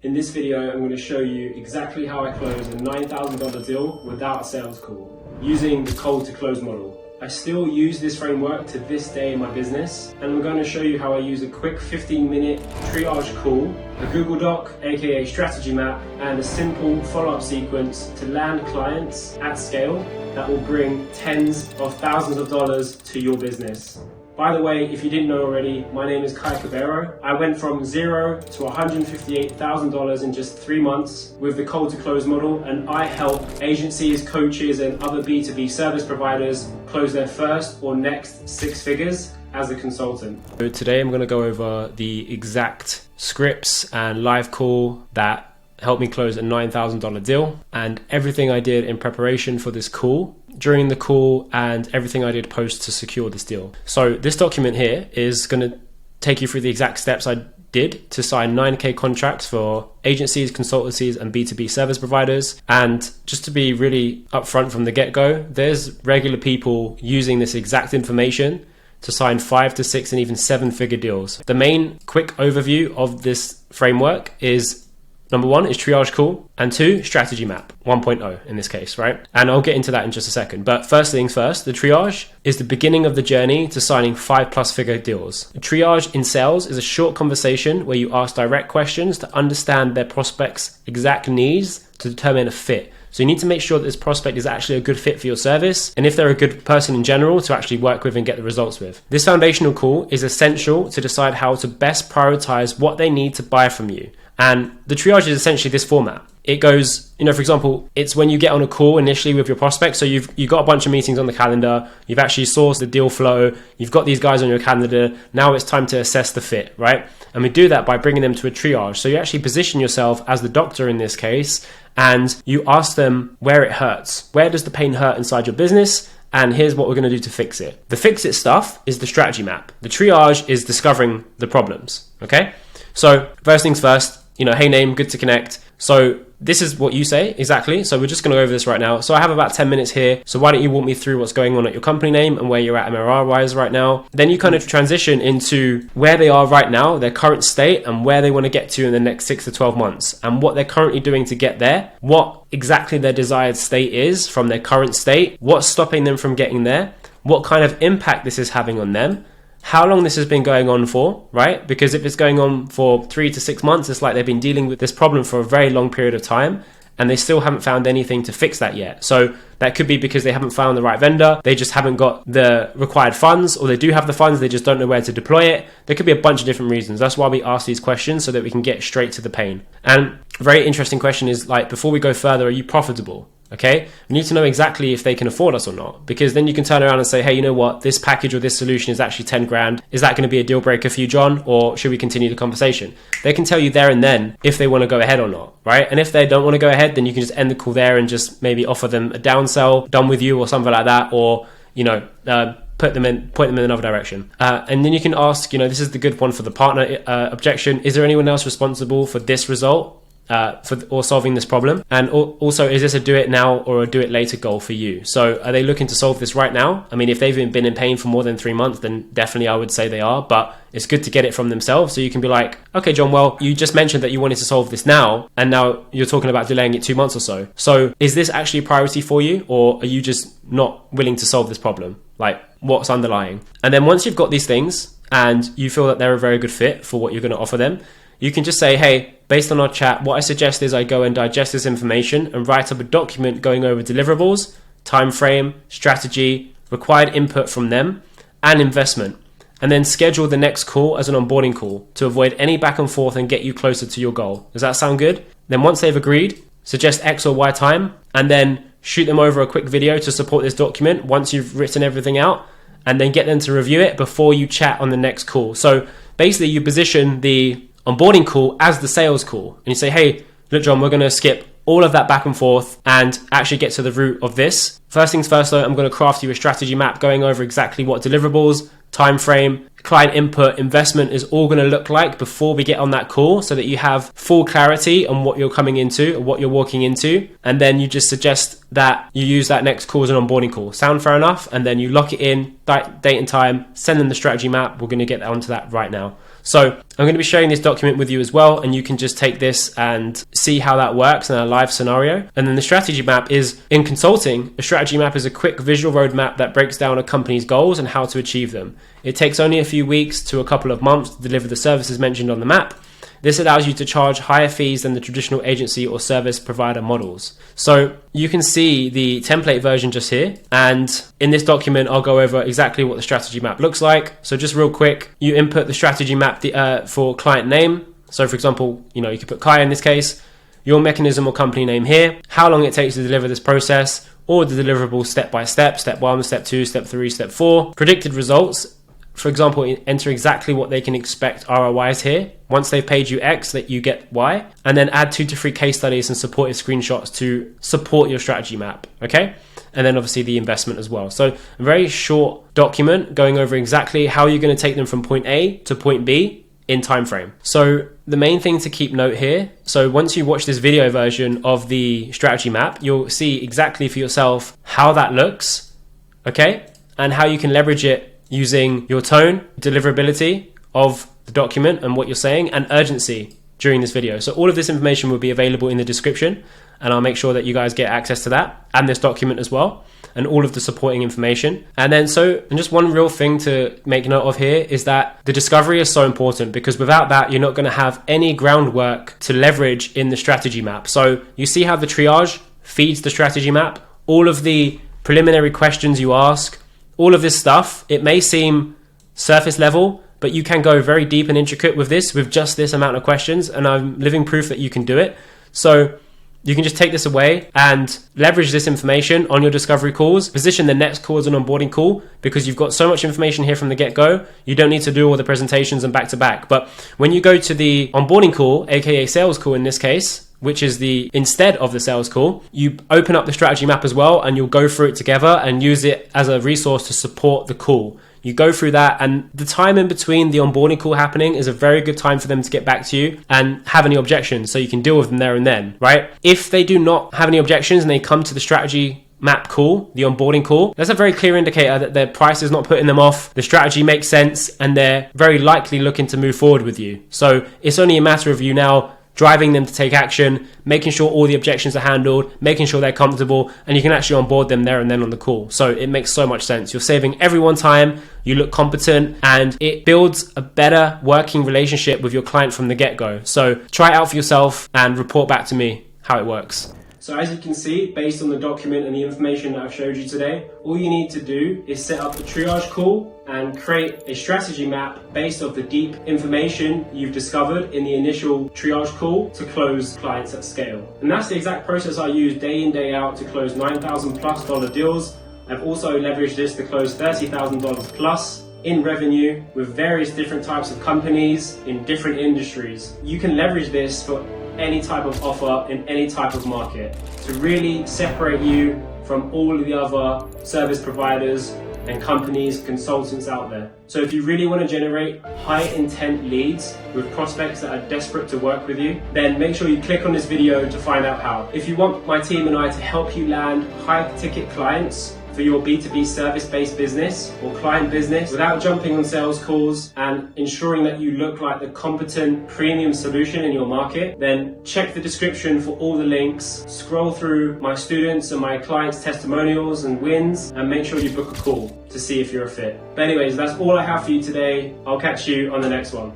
In this video, I'm going to show you exactly how I close a $9,000 deal without a sales call, using the cold to close model. I still use this framework to this day in my business, and I'm going to show you how I use a quick 15-minute triage call, a Google Doc, aka strategy map, and a simple follow-up sequence to land clients at scale that will bring tens of thousands of dollars to your business. By the way, if you didn't know already, my name is Kai Cabero. I went from $0 to $158,000 in just 3 months with the cold to close model, and I help agencies, coaches, and other B2B service providers close their first or next 6 figures as a consultant. So today I'm going to go over the exact scripts and live call that helped me close a $9,000 deal, and everything I did in preparation for this call, during the call, and everything I did post to secure this deal. So this document here is going to take you through the exact steps I did to sign 9K contracts for agencies, consultancies, and B2B service providers. And just to be really upfront from the get-go, there's regular people using this exact information to sign 5 to 6 and even 7-figure deals. The main quick overview of this framework is: number 1 is triage call, and 2, strategy map 1.0 in this case, right? And I'll get into that in just a second. But first things first, the triage is the beginning of the journey to signing 5+ figure deals. A triage in sales is a short conversation where you ask direct questions to understand their prospect's exact needs to determine a fit. So you need to make sure that this prospect is actually a good fit for your service, and if they're a good person in general to actually work with and get the results with. This foundational call is essential to decide how to best prioritize what they need to buy from you. And the triage is essentially this format. It goes, for example, it's when you get on a call initially with your prospect. So you've got a bunch of meetings on the calendar. You've actually sourced the deal flow. You've got these guys on your calendar. Now it's time to assess the fit, right? And we do that by bringing them to a triage. So you actually position yourself as the doctor in this case, and you ask them where it hurts. Where does the pain hurt inside your business? And here's what we're going to do to fix it. The fix it stuff is the strategy map. The triage is discovering the problems, okay? So first things first, hey name, good to connect. So this is what you say exactly. So we're just going to go over this right now. So I have about 10 minutes here. So why don't you walk me through what's going on at your company name and where you're at MRR wise right now. Then you kind of transition into where they are right now, their current state, and where they want to get to in the next 6 to 12 months, and what they're currently doing to get there, what exactly their desired state is from their current state, what's stopping them from getting there, what kind of impact this is having on them, how long this has been going on for, right? Because if it's going on for 3 to 6 months, it's like they've been dealing with this problem for a very long period of time, and they still haven't found anything to fix that yet. So that could be because they haven't found the right vendor, they just haven't got the required funds, or they do have the funds, they just don't know where to deploy it. There could be a bunch of different reasons. That's why we ask these questions, so that we can get straight to the pain. And a very interesting question is, before we go further, are you profitable? Okay, we need to know exactly if they can afford us or not, because then you can turn around and say, hey, you know what, this package or this solution is actually 10 grand. Is that going to be a deal breaker for you, John? Or should we continue the conversation? They can tell you there and then if they want to go ahead or not, right? And if they don't want to go ahead, then you can just end the call there and just maybe offer them a downsell, done with you or something like that, or, point them in another direction. And then you can ask, this is the good one for the partner objection. Is there anyone else responsible for this result? For solving this problem? And also, is this a do it now or a do it later goal for you? So are they looking to solve this right now? I mean, if they've been in pain for more than 3 months, then definitely I would say they are, but it's good to get it from themselves. So you can be like, okay, John, well, you just mentioned that you wanted to solve this now, and now you're talking about delaying it 2 months or so. So is this actually a priority for you, or are you just not willing to solve this problem? What's underlying? And then once you've got these things and you feel that they're a very good fit for what you're going to offer them, you can just say, hey, based on our chat, what I suggest is I go and digest this information and write up a document going over deliverables, time frame, strategy, required input from them, and investment. And then schedule the next call as an onboarding call to avoid any back and forth and get you closer to your goal. Does that sound good? Then once they've agreed, suggest X or Y time, and then shoot them over a quick video to support this document once you've written everything out, and then get them to review it before you chat on the next call. So basically you position the onboarding call as the sales call, and you say, hey, look, John, we're going to skip all of that back and forth and actually get to the root of this. First things first, though, I'm going to craft you a strategy map going over exactly what deliverables, time frame, client input, investment is all going to look like before we get on that call, so that you have full clarity on what you're coming into or what you're walking into. And then you just suggest that you use that next call as an onboarding call. Sound fair enough? And then you lock it in, date and time, send them the strategy map. We're going to get onto that right now. So I'm going to be sharing this document with you as well, and you can just take this and see how that works in a live scenario. And then the strategy map is, in consulting, a strategy map is a quick visual roadmap that breaks down a company's goals and how to achieve them. It takes only a few weeks to a couple of months to deliver the services mentioned on the map. This allows you to charge higher fees than the traditional agency or service provider models. So you can see the template version just here. And in this document, I'll go over exactly what the strategy map looks like. So just real quick, you input the strategy map for client name. So for example, you could put Kai in this case, your mechanism or company name here, how long it takes to deliver this process, or the deliverable step by step, step 1, step 2, step 3, step 4, predicted results. For example, enter exactly what they can expect ROIs here. Once they've paid you X, that you get Y, and then add 2 to 3 case studies and supportive screenshots to support your strategy map. Okay. And then obviously the investment as well. So a very short document going over exactly how you're going to take them from point A to point B in time frame. So the main thing to keep note here, so once you watch this video version of the strategy map, you'll see exactly for yourself how that looks, okay, and how you can leverage it using your tone, deliverability of the document and what you're saying, and urgency during this video. So all of this information will be available in the description, and I'll make sure that you guys get access to that and this document as well, and all of the supporting information. And just one real thing to make note of here is that the discovery is so important, because without that, you're not going to have any groundwork to leverage in the strategy map. So you see how the triage feeds the strategy map, all of the preliminary questions you ask, all of this stuff. It may seem surface level, but you can go very deep and intricate with this, with just this amount of questions, and I'm living proof that you can do it. So you can just take this away and leverage this information on your discovery calls, position the next call as an onboarding call, because you've got so much information here from the get-go. You don't need to do all the presentations and back-to-back. But when you go to the onboarding call, aka sales call in this case, which is instead of the sales call, you open up the strategy map as well, and you'll go through it together and use it as a resource to support the call. You go through that, and the time in between the onboarding call happening is a very good time for them to get back to you and have any objections, so you can deal with them there and then, right? If they do not have any objections and they come to the strategy map call, the onboarding call, that's a very clear indicator that their price is not putting them off, the strategy makes sense, and they're very likely looking to move forward with you. So it's only a matter of you now driving them to take action, making sure all the objections are handled, making sure they're comfortable, and you can actually onboard them there and then on the call. So it makes so much sense. You're saving everyone time, you look competent, and it builds a better working relationship with your client from the get-go. So try it out for yourself and report back to me how it works. So as you can see, based on the document and the information that I've showed you today, all you need to do is set up a triage call and create a strategy map based off the deep information you've discovered in the initial triage call to close clients at scale. And that's the exact process I use day in, day out to close $9,000+ deals. I've also leveraged this to close $30,000 plus in revenue with various different types of companies in different industries. You can leverage this for any type of offer in any type of market to really separate you from all of the other service providers and companies, consultants out there. So if you really want to generate high intent leads with prospects that are desperate to work with you, then make sure you click on this video to find out how. If you want my team and I to help you land high ticket clients for your B2B service-based business or client business without jumping on sales calls and ensuring that you look like the competent premium solution in your market, then check the description for all the links, scroll through my students and my clients' testimonials and wins, and make sure you book a call to see if you're a fit. But anyways, that's all I have for you today. I'll catch you on the next one.